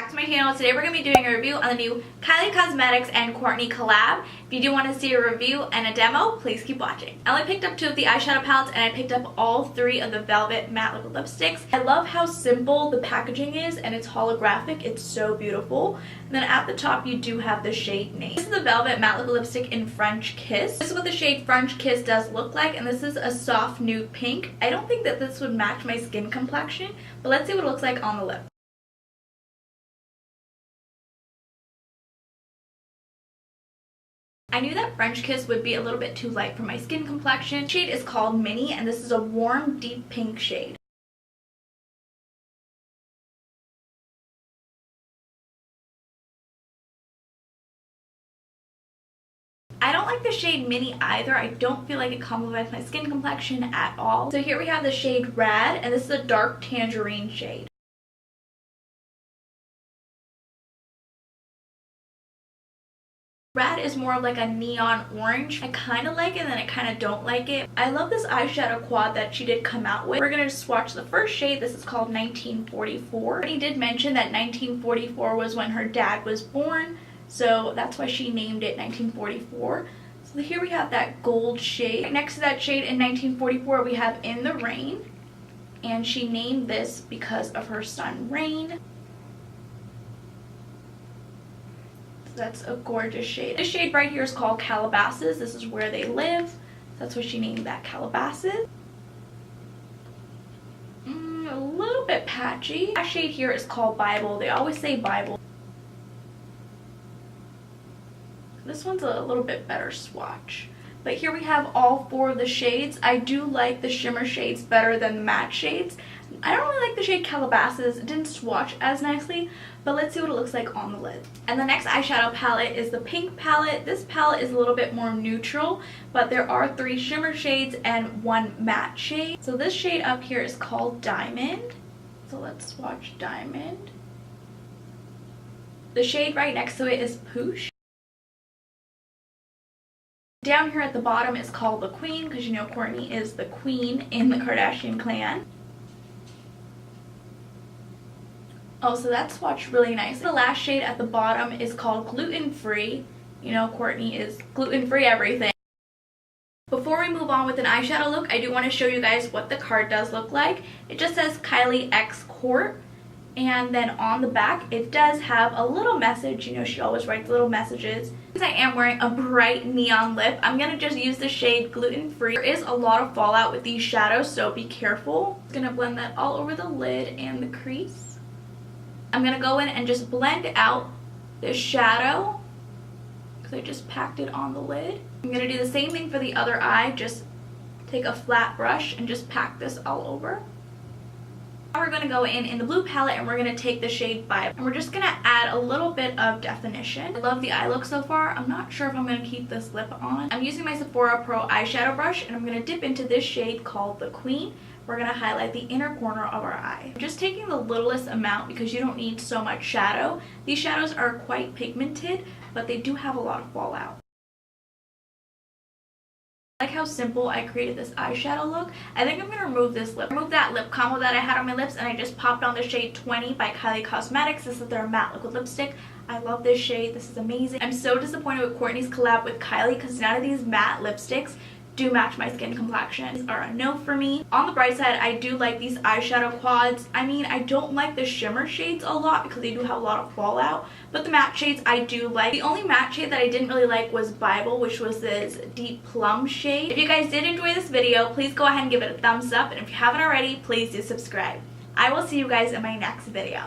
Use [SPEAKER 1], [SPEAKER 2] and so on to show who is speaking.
[SPEAKER 1] back to my channel. Today we're going to be doing a review on the new Kylie Cosmetics and Kourt X collab. If you do want to see a review and a demo, please keep watching. I only picked up 2 of the eyeshadow palettes and I picked up all 3 of the Velvet Matte Liquid Lipsticks. I love how simple the packaging is and it's holographic. It's so beautiful. And then at the top you do have the shade name. This is the Velvet Matte Liquid Lipstick in French Kiss. This is what the shade French Kiss does look like, and this is a soft nude pink. I don't think that this would match my skin complexion, but let's see what it looks like on the lip. I knew that French Kiss would be a little bit too light for my skin complexion. The shade is called Minnie, and this is a warm, deep pink shade. I don't like the shade Minnie either. I don't feel like it complements my skin complexion at all. So here we have the shade Rad, and this is a dark tangerine shade. Rad is more of like a neon orange. I kind of like it and then I kind of don't like it. I love this eyeshadow quad that she did come out with. We're going to swatch the first shade. This is called 1944. She did mention that 1944 was when her dad was born, so that's why she named it 1944. So here we have that gold shade. Right next to that shade in 1944 we have In the Rain, and she named this because of her son Rain. That's a gorgeous shade. This shade right here is called Calabasas. This is where they live. That's what she named that, Calabasas. A little bit patchy. That shade here is called Bible. They always say Bible. This one's a little bit better swatch. But here we have all 4 of the shades. I do like the shimmer shades better than the matte shades. I don't really like the shade Calabasas. It didn't swatch as nicely, but let's see what it looks like on the lid. And the next eyeshadow palette is the pink palette. This palette is a little bit more neutral, but there are 3 shimmer shades and 1 matte shade. So this shade up here is called Diamond. So let's swatch Diamond. The shade right next to it is Poosh. Down here at the bottom is called the Queen, because you know Kourtney is the queen in the Kardashian clan. Oh, so that swatched really nice. The last shade at the bottom is called Gluten Free. You know Kourtney is gluten-free everything. Before we move on with an eyeshadow look, I do want to show you guys what the card does look like. It just says Kylie X Kourt. And then on the back, it does have a little message. You know, she always writes little messages. Since I am wearing a bright neon lip, I'm going to just use the shade Gluten Free. There is a lot of fallout with these shadows, so be careful. I'm going to blend that all over the lid and the crease. I'm going to go in and just blend out this shadow because I just packed it on the lid. I'm going to do the same thing for the other eye. Just take a flat brush and just pack this all over. Now we're going to go in the blue palette and we're going to take the shade Bible. And we're just going to add a little bit of definition. I love the eye look so far. I'm not sure if I'm going to keep this lip on. I'm using my Sephora Pro eyeshadow brush and I'm going to dip into this shade called the Queen. We're going to highlight the inner corner of our eye. I'm just taking the littlest amount because you don't need so much shadow. These shadows are quite pigmented, but they do have a lot of fallout. I like how simple I created this eyeshadow look. I think I'm going to remove this lip. Remove that lip combo that I had on my lips, and I just popped on the shade 20 by Kylie Cosmetics. This is their matte liquid lipstick. I love this shade. This is amazing. I'm so disappointed with Kourt X's collab with Kylie because none of these matte lipsticks do match my skin complexion. These are a no for me. On the bright side, I do like these eyeshadow quads. I mean, I don't like the shimmer shades a lot because they do have a lot of fallout, but the matte shades I do like. The only matte shade that I didn't really like was Bible, which was this deep plum shade. If you guys did enjoy this video, please go ahead and give it a thumbs up, and if you haven't already, please do subscribe. I will see you guys in my next video.